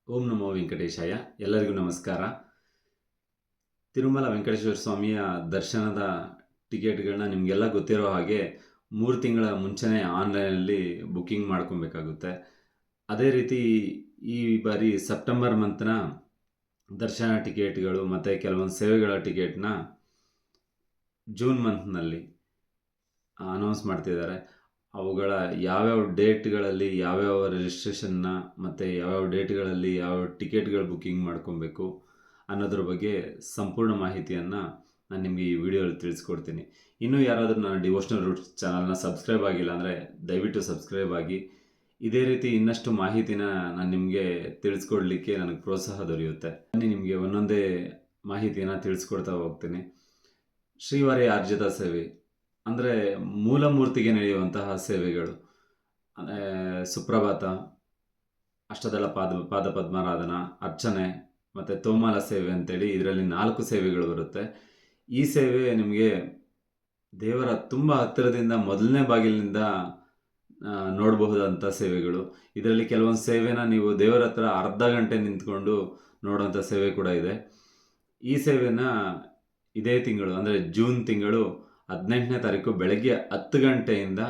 ಓಂ ನಮೋ ವೆಂಕಟೇಶಾಯ. ಎಲ್ಲರಿಗೂ ನಮಸ್ಕಾರ. ತಿರುಮಲ ವೆಂಕಟೇಶ್ವರ ಸ್ವಾಮಿಯ ದರ್ಶನದ ಟಿಕೆಟ್ಗಳನ್ನ ನಿಮಗೆಲ್ಲ ಗೊತ್ತಿರೋ ಹಾಗೆ 3 ತಿಂಗಳ ಮುಂಚೆನೇ ಆನ್ಲೈನಲ್ಲಿ ಬುಕ್ಕಿಂಗ್ ಮಾಡ್ಕೊಬೇಕಾಗುತ್ತೆ. ಅದೇ ರೀತಿ ಈ ಬಾರಿ ಸೆಪ್ಟೆಂಬರ್ ಮಂತ್ನ ದರ್ಶನ ಟಿಕೆಟ್ಗಳು ಮತ್ತು ಕೆಲವೊಂದು ಸೇವೆಗಳ ಟಿಕೆಟ್ನ ಜೂನ್ ಮಂತ್ನಲ್ಲಿ ಅನೌನ್ಸ್ ಮಾಡ್ತಿದ್ದಾರೆ. ಅವುಗಳ ಯಾವ್ಯಾವ ಡೇಟ್ಗಳಲ್ಲಿ ಯಾವ್ಯಾವ ರಿಜಿಸ್ಟ್ರೇಷನ್ನ ಮತ್ತು ಯಾವ್ಯಾವ ಡೇಟ್ಗಳಲ್ಲಿ ಯಾವ ಟಿಕೆಟ್ಗಳು ಬುಕ್ಕಿಂಗ್ ಮಾಡ್ಕೊಬೇಕು ಅನ್ನೋದ್ರ ಬಗ್ಗೆ ಸಂಪೂರ್ಣ ಮಾಹಿತಿಯನ್ನು ನಾನು ನಿಮಗೆ ಈ ವಿಡಿಯೋದಲ್ಲಿ ತಿಳಿಸ್ಕೊಡ್ತೀನಿ. ಇನ್ನೂ ಯಾರಾದರೂ ನನ್ನ ಡಿವೋಷನಲ್ ರೂಟ್ಸ್ ಚಾನಲ್ನ ಸಬ್ಸ್ಕ್ರೈಬ್ ಆಗಿಲ್ಲ ಅಂದರೆ ದಯವಿಟ್ಟು ಸಬ್ಸ್ಕ್ರೈಬ್ ಆಗಿ. ಇದೇ ರೀತಿ ಇನ್ನಷ್ಟು ಮಾಹಿತಿನ ನಾನು ನಿಮಗೆ ತಿಳಿಸ್ಕೊಡ್ಲಿಕ್ಕೆ ನನಗೆ ಪ್ರೋತ್ಸಾಹ ದೊರೆಯುತ್ತೆ. ನಿಮಗೆ ಒಂದೊಂದೇ ಮಾಹಿತಿಯನ್ನು ತಿಳಿಸ್ಕೊಡ್ತಾ ಹೋಗ್ತೀನಿ. ಶ್ರೀವಾರಿ ಆರ್ಜಿತ ಸೇವೆ ಅಂದರೆ ಮೂಲಮೂರ್ತಿಗೆ ನಡೆಯುವಂತಹ ಸೇವೆಗಳು, ಸುಪ್ರಭಾತ, ಅಷ್ಟದಳ ಪಾದ ಪದ್ಮಾರಾಧನಾ, ಅರ್ಚನೆ ಮತ್ತು ತೋಮಾಲ ಸೇವೆ ಅಂತೇಳಿ ಇದರಲ್ಲಿ 4 ಸೇವೆಗಳು ಬರುತ್ತೆ. ಈ ಸೇವೆ ನಿಮಗೆ ದೇವರ ತುಂಬ ಹತ್ತಿರದಿಂದ ಮೊದಲನೇ ಬಾಗಿಲಿನಿಂದ ನೋಡಬಹುದಂಥ ಸೇವೆಗಳು. ಇದರಲ್ಲಿ ಕೆಲವೊಂದು ಸೇವೆನ ನೀವು ದೇವರ ಹತ್ರ ಅರ್ಧ ಗಂಟೆ ನಿಂತ್ಕೊಂಡು ನೋಡೋಂಥ ಸೇವೆ ಕೂಡ ಇದೆ. ಈ ಸೇವೆನ ಇದೇ ತಿಂಗಳು ಅಂದರೆ ಜೂನ್ ತಿಂಗಳು 18ನೇ ತಾರೀಕು ಬೆಳಗ್ಗೆ 10 ಗಂಟೆಯಿಂದ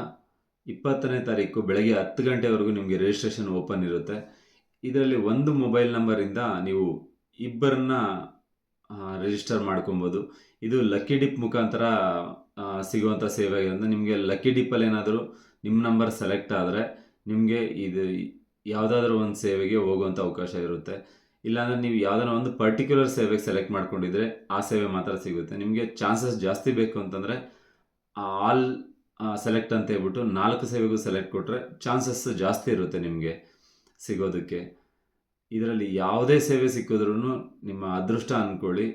20ನೇ ತಾರೀಕು ಬೆಳಗ್ಗೆ 10 ಗಂಟೆವರೆಗೂ ನಿಮಗೆ ರಿಜಿಸ್ಟ್ರೇಷನ್ ಓಪನ್ ಇರುತ್ತೆ. ಇದರಲ್ಲಿ ಒಂದು ಮೊಬೈಲ್ ನಂಬರಿಂದ ನೀವು ಇಬ್ಬರನ್ನ ರಿಜಿಸ್ಟರ್ ಮಾಡ್ಕೊಬೋದು. ಇದು ಲಕ್ಕಿ ಡಿಪ್ ಮುಖಾಂತರ ಸಿಗುವಂಥ ಸೇವೆ ಆಗಿರೋದ್ರಿಂದ ನಿಮಗೆ ಲಕ್ಕಿ ಡಿಪ್ಪಲ್ಲಿ ಏನಾದರೂ ನಿಮ್ಮ ನಂಬರ್ ಸೆಲೆಕ್ಟ್ ಆದರೆ ನಿಮಗೆ ಇದು ಯಾವುದಾದ್ರೂ ಒಂದು ಸೇವೆಗೆ ಹೋಗುವಂಥ ಅವಕಾಶ ಇರುತ್ತೆ. ಇಲ್ಲಾಂದರೆ ನೀವು ಯಾವುದಾರ ಒಂದು ಪರ್ಟಿಕ್ಯುಲರ್ ಸೇವೆಗೆ ಸೆಲೆಕ್ಟ್ ಮಾಡ್ಕೊಂಡಿದ್ರೆ ಆ ಸೇವೆ ಮಾತ್ರ ಸಿಗುತ್ತೆ. ನಿಮಗೆ ಚಾನ್ಸಸ್ ಜಾಸ್ತಿ ಬೇಕು ಅಂತಂದರೆ ಆಲ್ ಸೆಲೆಕ್ಟ್ ಅಂತ ಹೇಳ್ಬಿಟ್ಟು 4 ಸೇವೆಗೂ ಸೆಲೆಕ್ಟ್ ಕೊಟ್ಟರೆ ಚಾನ್ಸಸ್ ಜಾಸ್ತಿ ಇರುತ್ತೆ ನಿಮಗೆ ಸಿಗೋದಕ್ಕೆ. ಇದರಲ್ಲಿ ಯಾವುದೇ ಸೇವೆ ಸಿಕ್ಕಿದ್ರೂ ನಿಮ್ಮ ಅದೃಷ್ಟ ಅಂದ್ಕೊಳ್ಳಿ.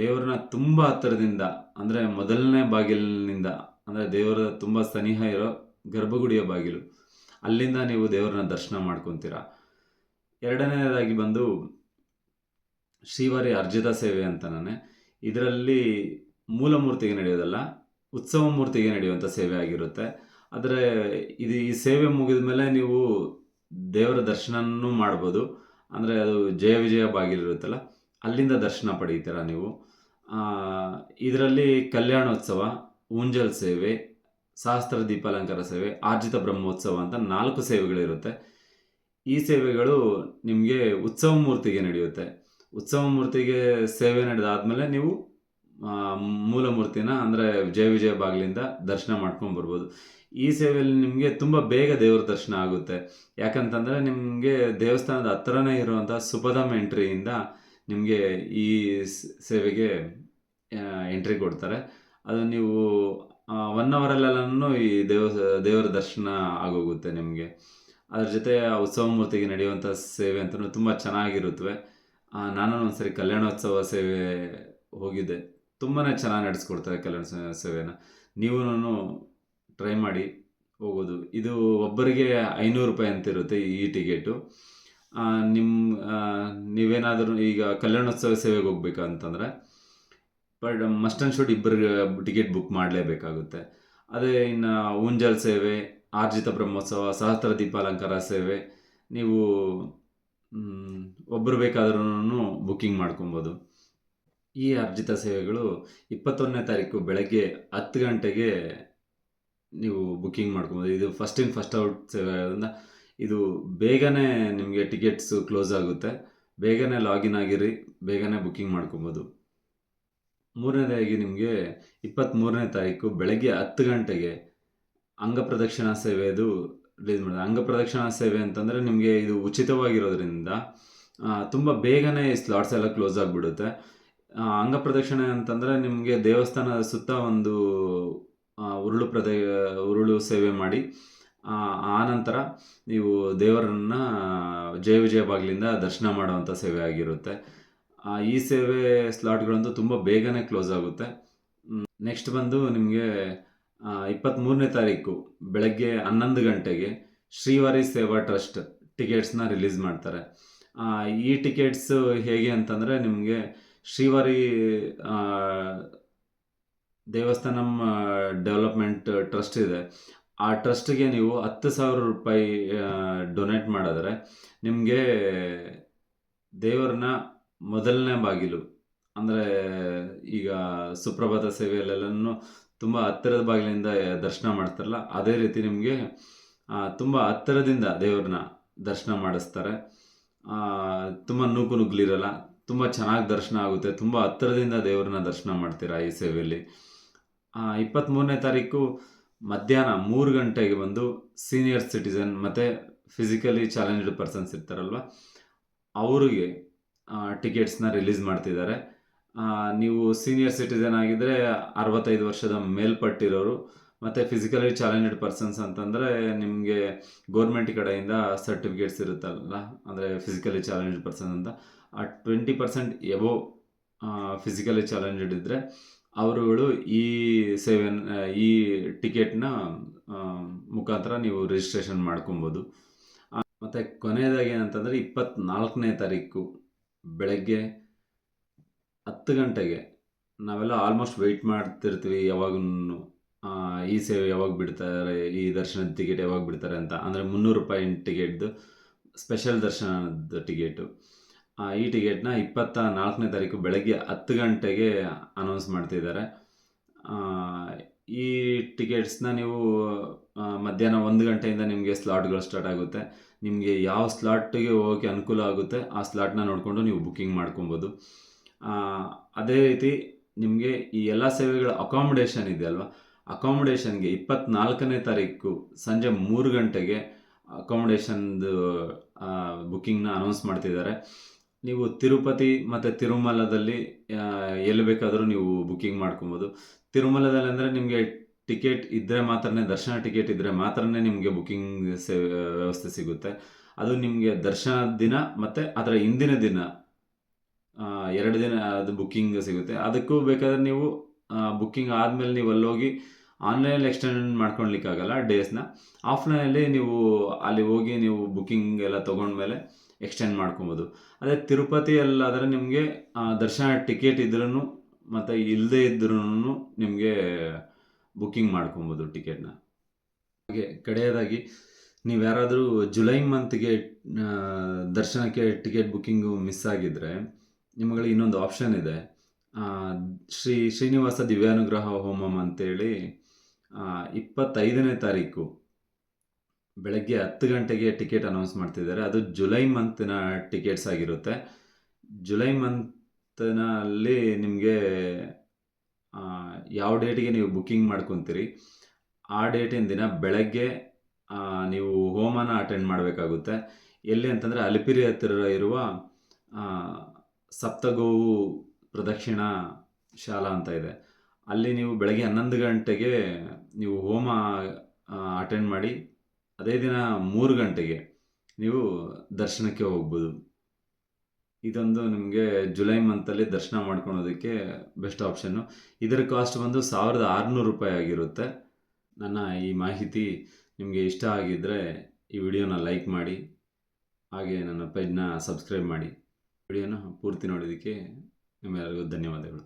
ದೇವರನ್ನ ತುಂಬ ಹತ್ತಿರದಿಂದ ಅಂದರೆ ಮೊದಲನೇ ಬಾಗಿಲಿನಿಂದ ಅಂದರೆ ದೇವರ ತುಂಬ ಸನಿಹ ಇರೋ ಗರ್ಭಗುಡಿಯ ಬಾಗಿಲು, ಅಲ್ಲಿಂದ ನೀವು ದೇವರನ್ನ ದರ್ಶನ ಮಾಡ್ಕೊತೀರಾ. ಎರಡನೇದಾಗಿ ಬಂದು ಶ್ರೀವಾರಿ ಅರ್ಜಿತ ಸೇವೆ ಅಂತಾನೆ. ಇದರಲ್ಲಿ ಮೂಲಮೂರ್ತಿಗೆ ನಡೆಯೋದಲ್ಲ, ಉತ್ಸವ ಮೂರ್ತಿಗೆ ನಡೆಯುವಂಥ ಸೇವೆ ಆಗಿರುತ್ತೆ. ಆದರೆ ಈ ಸೇವೆ ಮುಗಿದ ಮೇಲೆ ನೀವು ದೇವರ ದರ್ಶನನೂ ಮಾಡ್ಬೋದು. ಅಂದರೆ ಅದು ಜಯ ವಿಜಯ ಬಾಗಿಲಿರುತ್ತಲ್ಲ, ಅಲ್ಲಿಂದ ದರ್ಶನ ಪಡೀತೀರ ನೀವು. ಇದರಲ್ಲಿ ಕಲ್ಯಾಣೋತ್ಸವ, ಊಂಜಲ್ ಸೇವೆ, ಸಹಸ್ರ ದೀಪಾಲಂಕಾರ ಸೇವೆ, ಆರ್ಜಿತ ಬ್ರಹ್ಮೋತ್ಸವ ಅಂತ 4 ಸೇವೆಗಳಿರುತ್ತೆ. ಈ ಸೇವೆಗಳು ನಿಮಗೆ ಉತ್ಸವ ಮೂರ್ತಿಗೆ ನಡೆಯುತ್ತೆ. ಉತ್ಸವ ಮೂರ್ತಿಗೆ ಸೇವೆ ನಡೆದಾದ್ಮೇಲೆ ನೀವು ಮೂಲ ಮೂರ್ತಿನ ಅಂದರೆ ಜಯ ವಿಜಯ ಬಾಗಿಲಿಂದ ದರ್ಶನ ಮಾಡ್ಕೊಂಡು ಬರ್ಬೋದು. ಈ ಸೇವೆಯಲ್ಲಿ ನಿಮಗೆ ತುಂಬ ಬೇಗ ದೇವರ ದರ್ಶನ ಆಗುತ್ತೆ. ಯಾಕಂತಂದರೆ ನಿಮಗೆ ದೇವಸ್ಥಾನದ ಹತ್ರನೇ ಇರುವಂಥ ಸುಪದಮ್ ಎಂಟ್ರಿಯಿಂದ ನಿಮಗೆ ಈ ಸೇವೆಗೆ ಎಂಟ್ರಿ ಕೊಡ್ತಾರೆ. ಅದು ನೀವು 1 ಅವರಲ್ಲೆಲ್ಲನೂ ಈ ದೇವರ ದರ್ಶನ ಆಗೋಗುತ್ತೆ ನಿಮಗೆ. ಅದ್ರ ಜೊತೆ ಉತ್ಸವ ಮೂರ್ತಿಗೆ ನಡೆಯುವಂಥ ಸೇವೆ ಅಂತಲೂ ತುಂಬ ಚೆನ್ನಾಗಿರುತ್ತವೆ. ನಾನು ಒಂದ್ಸರಿ ಕಲ್ಯಾಣೋತ್ಸವ ಸೇವೆ ಹೋಗಿದ್ದೆ. ತುಂಬಾ ಚೆನ್ನಾಗಿ ನಡೆಸ್ಕೊಡ್ತಾರೆ ಕಲ್ಯಾಣ ಸೇವೆನ. ನೀವು ಟ್ರೈ ಮಾಡಿ ಹೋಗೋದು. ಇದು ಒಬ್ಬರಿಗೆ 500 ರೂಪಾಯಿ ಅಂತ ಇರುತ್ತೆ ಈ ಟಿಕೆಟು. ನೀವೇನಾದರೂ ಈಗ ಕಲ್ಯಾಣೋತ್ಸವ ಸೇವೆಗೆ ಹೋಗ್ಬೇಕಂತಂದರೆ ಬಟ್ ಮಸ್ಟ್ ಆ್ಯಂಡ್ ಶುಡ್ ಇಬ್ಬರಿಗೆ ಟಿಕೆಟ್ ಬುಕ್ ಮಾಡಲೇಬೇಕಾಗುತ್ತೆ. ಅದೇ ಇನ್ನು ಊಂಜಲ್ ಸೇವೆ, ಆರ್ಜಿತ ಬ್ರಹ್ಮೋತ್ಸವ, ಸಹಸ್ರ ದೀಪಾಲಂಕಾರ ಸೇವೆ ನೀವು ಒಬ್ಬರು ಬೇಕಾದ್ರೂ ಬುಕ್ಕಿಂಗ್ ಮಾಡ್ಕೊಬೋದು. ಈ ಅರ್ಜಿತ ಸೇವೆಗಳು 21ನೇ ತಾರೀಕು ಬೆಳಗ್ಗೆ 10 ಗಂಟೆಗೆ ನೀವು ಬುಕ್ಕಿಂಗ್ ಮಾಡ್ಕೊಬೋದು. ಇದು ಫಸ್ಟ್ ಇನ್ ಫಸ್ಟ್ ಔಟ್ ಸೇವೆ ಆಗೋದ್ರಿಂದ ಇದು ಬೇಗನೆ ನಿಮಗೆ ಟಿಕೆಟ್ಸು ಕ್ಲೋಸ್ ಆಗುತ್ತೆ. ಬೇಗನೆ ಲಾಗಿನ್ ಆಗಿರಿ, ಬೇಗನೆ ಬುಕ್ಕಿಂಗ್ ಮಾಡ್ಕೊಬೋದು. ಮೂರನೇದಾಗಿ ನಿಮಗೆ 23ನೇ ತಾರೀಕು ಬೆಳಗ್ಗೆ 10 ಗಂಟೆಗೆ ಅಂಗಪ್ರದಕ್ಷಿಣಾ ಸೇವೆದು ರಿಲೀಸ್ ಮಾಡಿದೆ. ಅಂಗಪ್ರದಕ್ಷಿಣಾ ಸೇವೆ ಅಂತಂದರೆ ನಿಮಗೆ ಇದು ಉಚಿತವಾಗಿರೋದ್ರಿಂದ ತುಂಬ ಬೇಗನೆ ಸ್ಲಾಟ್ಸ್ ಎಲ್ಲ ಕ್ಲೋಸ್ ಆಗಿಬಿಡುತ್ತೆ. ಅಂಗಪ್ರದಕ್ಷಿಣೆ ಅಂತಂದರೆ ನಿಮಗೆ ದೇವಸ್ಥಾನದ ಸುತ್ತ ಒಂದು ಉರುಳು ಸೇವೆ ಮಾಡಿ ಆನಂತರ ನೀವು ದೇವರನ್ನ ಜಯ ವಿಜಯ ಬಾಗಿಲಿಂದ ದರ್ಶನ ಮಾಡುವಂಥ ಸೇವೆ ಆಗಿರುತ್ತೆ. ಈ ಸೇವೆ ಸ್ಲಾಟ್ಗಳಂತೂ ತುಂಬ ಬೇಗನೆ ಕ್ಲೋಸ್ ಆಗುತ್ತೆ. ನೆಕ್ಸ್ಟ್ ಬಂದು ನಿಮಗೆ 23ನೇ ತಾರೀಕು ಬೆಳಗ್ಗೆ 11 ಗಂಟೆಗೆ ಶ್ರೀವಾರಿ ಸೇವಾ ಟ್ರಸ್ಟ್ ಟಿಕೆಟ್ಸ್ನ ರಿಲೀಸ್ ಮಾಡ್ತಾರೆ. ಈ ಟಿಕೆಟ್ಸ್ ಹೇಗೆ ಅಂತಂದರೆ ನಿಮಗೆ ಶ್ರೀವಾರಿ ದೇವಸ್ಥಾನಂ ಡೆವಲಪ್ಮೆಂಟ್ ಟ್ರಸ್ಟ್ ಇದೆ. ಆ ಟ್ರಸ್ಟ್ಗೆ ನೀವು 10,000 ರೂಪಾಯಿ ಡೊನೇಟ್ ಮಾಡಿದ್ರೆ ನಿಮಗೆ ದೇವರನ್ನ ಮೊದಲನೇ ಬಾಗಿಲು ಅಂದರೆ ಈಗ ಸುಪ್ರಭಾತ ಸೇವೆಯಲ್ಲೆಲ್ಲನೂ ತುಂಬ ಹತ್ತಿರದ ಬಾಗಿಲಿಂದ ದರ್ಶನ ಮಾಡ್ತಾರಲ್ಲ, ಅದೇ ರೀತಿ ನಿಮಗೆ ತುಂಬ ಹತ್ತಿರದಿಂದ ದೇವ್ರನ್ನ ದರ್ಶನ ಮಾಡಿಸ್ತಾರೆ. ತುಂಬ ನೂಕು ನುಗ್ಲಿರಲ್ಲ, ತುಂಬ ಚೆನ್ನಾಗಿ ದರ್ಶನ ಆಗುತ್ತೆ. ತುಂಬ ಹತ್ತಿರದಿಂದ ದೇವ್ರನ್ನ ದರ್ಶನ ಮಾಡ್ತೀರಾ ಈ ಸೇವೆಯಲ್ಲಿ. 23ನೇ ತಾರೀಕು ಮಧ್ಯಾಹ್ನ 3 ಗಂಟೆಗೆ ಬಂದು ಸೀನಿಯರ್ ಸಿಟಿಸನ್ ಮತ್ತು ಫಿಸಿಕಲಿ ಚಾಲೆಂಜ್ಡ್ ಪರ್ಸನ್ಸ್ ಇರ್ತಾರಲ್ವ, ಅವರಿಗೆ ಟಿಕೆಟ್ಸ್ನ ರಿಲೀಸ್ ಮಾಡ್ತಿದ್ದಾರೆ. ನೀವು ಸೀನಿಯರ್ ಸಿಟಿಸನ್ ಆಗಿದ್ದರೆ 65 ವರ್ಷದ ಮೇಲ್ಪಟ್ಟಿರೋರು, ಮತ್ತು ಫಿಸಿಕಲಿ ಚಾಲೆಂಜ್ಡ್ ಪರ್ಸನ್ಸ್ ಅಂತಂದರೆ ನಿಮಗೆ ಗೋರ್ಮೆಂಟ್ ಕಡೆಯಿಂದ ಸರ್ಟಿಫಿಕೇಟ್ಸ್ ಇರುತ್ತಲ್ಲ, ಅಂದರೆ ಫಿಸಿಕಲಿ ಚಾಲೆಂಜ್ಡ್ ಪರ್ಸನ್ ಅಂತ. 20% ಎಬೋವ್ ಫಿಸಿಕಲಿ ಚಾಲೆಂಜ್ಡ್ ಇದ್ದರೆ ಅವರುಗಳು ಈ ಈ ಟಿಕೆಟ್ನ ಮುಖಾಂತರ ನೀವು ರಿಜಿಸ್ಟ್ರೇಷನ್ ಮಾಡ್ಕೊಬೋದು. ಮತ್ತು ಕೊನೆಯದಾಗಿ ಏನಂತಂದರೆ 24ನೇ ತಾರೀಕು ಬೆಳಗ್ಗೆ 10 ಗಂಟೆಗೆ ನಾವೆಲ್ಲ ಆಲ್ಮೋಸ್ಟ್ ವೆಯ್ಟ್ ಮಾಡ್ತಿರ್ತೀವಿ, ಯಾವಾಗೂ ಈ ಸೇವೆ ಯಾವಾಗ ಬಿಡ್ತಾರೆ, ಈ ದರ್ಶನದ ಟಿಕೆಟ್ ಯಾವಾಗ ಬಿಡ್ತಾರೆ ಅಂತ. ಅಂದರೆ 300 ರೂಪಾಯಿ ಟಿಕೆಟ್ದು ಸ್ಪೆಷಲ್ ದರ್ಶನದ ಟಿಕೆಟು. ಈ ಟಿಕೆಟ್ನ 24ನೇ ತಾರೀಕು ಬೆಳಗ್ಗೆ 10 ಗಂಟೆಗೆ ಅನೌನ್ಸ್ ಮಾಡ್ತಿದ್ದಾರೆ. ಈ ಟಿಕೆಟ್ಸ್ನ ನೀವು ಮಧ್ಯಾಹ್ನ 1 ಗಂಟೆಯಿಂದ ನಿಮಗೆ ಸ್ಲಾಟ್ಗಳು ಸ್ಟಾರ್ಟ್ ಆಗುತ್ತೆ. ನಿಮಗೆ ಯಾವ ಸ್ಲಾಟಿಗೆ ಹೋಗೋಕ್ಕೆ ಅನುಕೂಲ ಆಗುತ್ತೆ ಆ ಸ್ಲಾಟ್ನ ನೋಡಿಕೊಂಡು ನೀವು ಬುಕ್ಕಿಂಗ್ ಮಾಡ್ಕೊಬೋದು. ಅದೇ ರೀತಿ ನಿಮಗೆ ಈ ಎಲ್ಲ ಸೇವೆಗಳ ಅಕಾಮಿಡೇಷನ್ ಇದೆಯಲ್ವ, ಅಕಾಮಿಡೇಷನ್ಗೆ 24ನೇ ತಾರೀಕು ಸಂಜೆ 3 ಗಂಟೆಗೆ ಅಕಾಮಿಡೇಷನ್ದು ಬುಕ್ಕಿಂಗ್ನ ಅನೌನ್ಸ್ ಮಾಡ್ತಿದ್ದಾರೆ. ನೀವು ತಿರುಪತಿ ಮತ್ತು ತಿರುಮಲದಲ್ಲಿ ಎಲ್ಲಿ ಬೇಕಾದರೂ ನೀವು ಬುಕ್ಕಿಂಗ್ ಮಾಡ್ಕೊಬೋದು. ತಿರುಮಲದಲ್ಲಿ ಅಂದರೆ ನಿಮಗೆ ಟಿಕೆಟ್ ಇದ್ದರೆ ಮಾತ್ರನೇ, ದರ್ಶನ ಟಿಕೆಟ್ ಇದ್ದರೆ ಮಾತ್ರನೇ ನಿಮಗೆ ಬುಕ್ಕಿಂಗ್ ವ್ಯವಸ್ಥೆ ಸಿಗುತ್ತೆ. ಅದು ನಿಮಗೆ ದರ್ಶನದ ದಿನ ಮತ್ತು ಅದರ ಹಿಂದಿನ ದಿನ 2 ದಿನ ಅದು ಬುಕ್ಕಿಂಗ್ ಸಿಗುತ್ತೆ. ಅದಕ್ಕೂ ಬೇಕಾದರೆ ನೀವು ಬುಕ್ಕಿಂಗ್ ಆದಮೇಲೆ ನೀವು ಅಲ್ಲೋಗಿ ಆನ್ಲೈನಲ್ಲಿ ಎಕ್ಸ್ಟೆಂಡ್ ಮಾಡ್ಕೊಳ್ಲಿಕ್ಕಾಗಲ್ಲ ಡೇಸ್ನ. ಆಫ್ಲೈನಲ್ಲಿ ನೀವು ಅಲ್ಲಿ ಹೋಗಿ ನೀವು ಬುಕ್ಕಿಂಗ್ ಎಲ್ಲ ತೊಗೊಂಡ್ಮೇಲೆ ಎಕ್ಸ್ಟೆಂಡ್ ಮಾಡ್ಕೊಬೋದು. ಅದೇ ತಿರುಪತಿಯಲ್ಲಾದರೆ ನಿಮಗೆ ದರ್ಶನ ಟಿಕೆಟ್ ಇದ್ರೂ ಮತ್ತು ಇಲ್ಲದೇ ಇದ್ರೂ ನಿಮಗೆ ಬುಕ್ಕಿಂಗ್ ಮಾಡ್ಕೊಬೋದು ಟಿಕೆಟ್ನ. ಹಾಗೆ ಕಡೆಯದಾಗಿ ನೀವು ಯಾರಾದರೂ ಜುಲೈ ಮಂತ್ಗೆ ದರ್ಶನಕ್ಕೆ ಟಿಕೆಟ್ ಬುಕ್ಕಿಂಗು ಮಿಸ್ ಆಗಿದ್ದರೆ ನಿಮಗೆ ಇನ್ನೊಂದು ಆಪ್ಷನ್ ಇದೆ. ಶ್ರೀ ಶ್ರೀನಿವಾಸ ದಿವ್ಯಾನುಗ್ರಹ ಹೋಮಂ ಅಂತೇಳಿ 25ನೇ ತಾರೀಕು ಬೆಳಗ್ಗೆ 10 ಗಂಟೆಗೆ ಟಿಕೆಟ್ ಅನೌನ್ಸ್ ಮಾಡ್ತಿದ್ದಾರೆ. ಅದು ಜುಲೈ ಮಂತಿನ ಟಿಕೆಟ್ಸ್ ಆಗಿರುತ್ತೆ. ಜುಲೈ ಮಂತ್ನಲ್ಲಿ ನಿಮಗೆ ಯಾವ ಡೇಟಿಗೆ ನೀವು ಬುಕ್ಕಿಂಗ್ ಮಾಡ್ಕೊತೀರಿ ಆ ಡೇಟಿನ ದಿನ ಬೆಳಗ್ಗೆ ನೀವು ಹೋಮನ ಅಟೆಂಡ್ ಮಾಡಬೇಕಾಗುತ್ತೆ. ಎಲ್ಲಿ ಅಂತಂದರೆ ಅಲಿಪಿರಿ ಹತ್ತಿರ ಇರುವ ಸಪ್ತಗೋವು ಪ್ರದಕ್ಷಿಣಾ ಶಾಲಾ ಅಂತ ಇದೆ. ಅಲ್ಲಿ ನೀವು ಬೆಳಗ್ಗೆ 11 ಗಂಟೆಗೆ ನೀವು ಹೋಮ ಅಟೆಂಡ್ ಮಾಡಿ ಅದೇ ದಿನ 3 ಗಂಟೆಗೆ ನೀವು ದರ್ಶನಕ್ಕೆ ಹೋಗ್ಬೋದು. ಇದೊಂದು ನಿಮಗೆ ಜುಲೈ ಮಂತಲ್ಲಿ ದರ್ಶನ ಮಾಡ್ಕೊಳೋದಕ್ಕೆ ಬೆಸ್ಟ್ ಆಪ್ಷನ್ನು. ಇದರ ಕಾಸ್ಟ್ ಬಂದು 1600 ರೂಪಾಯಿ ಆಗಿರುತ್ತೆ. ನನ್ನ ಈ ಮಾಹಿತಿ ನಿಮಗೆ ಇಷ್ಟ ಆಗಿದ್ದರೆ ಈ ವಿಡಿಯೋನ ಲೈಕ್ ಮಾಡಿ, ಹಾಗೆ ನನ್ನ ಪೇಜ್ನ ಸಬ್ಸ್ಕ್ರೈಬ್ ಮಾಡಿ. ವಿಡಿಯೋನ ಪೂರ್ತಿ ನೋಡೋದಕ್ಕೆ ನಿಮ್ಮೆಲ್ಲರಿಗೂ ಧನ್ಯವಾದಗಳು.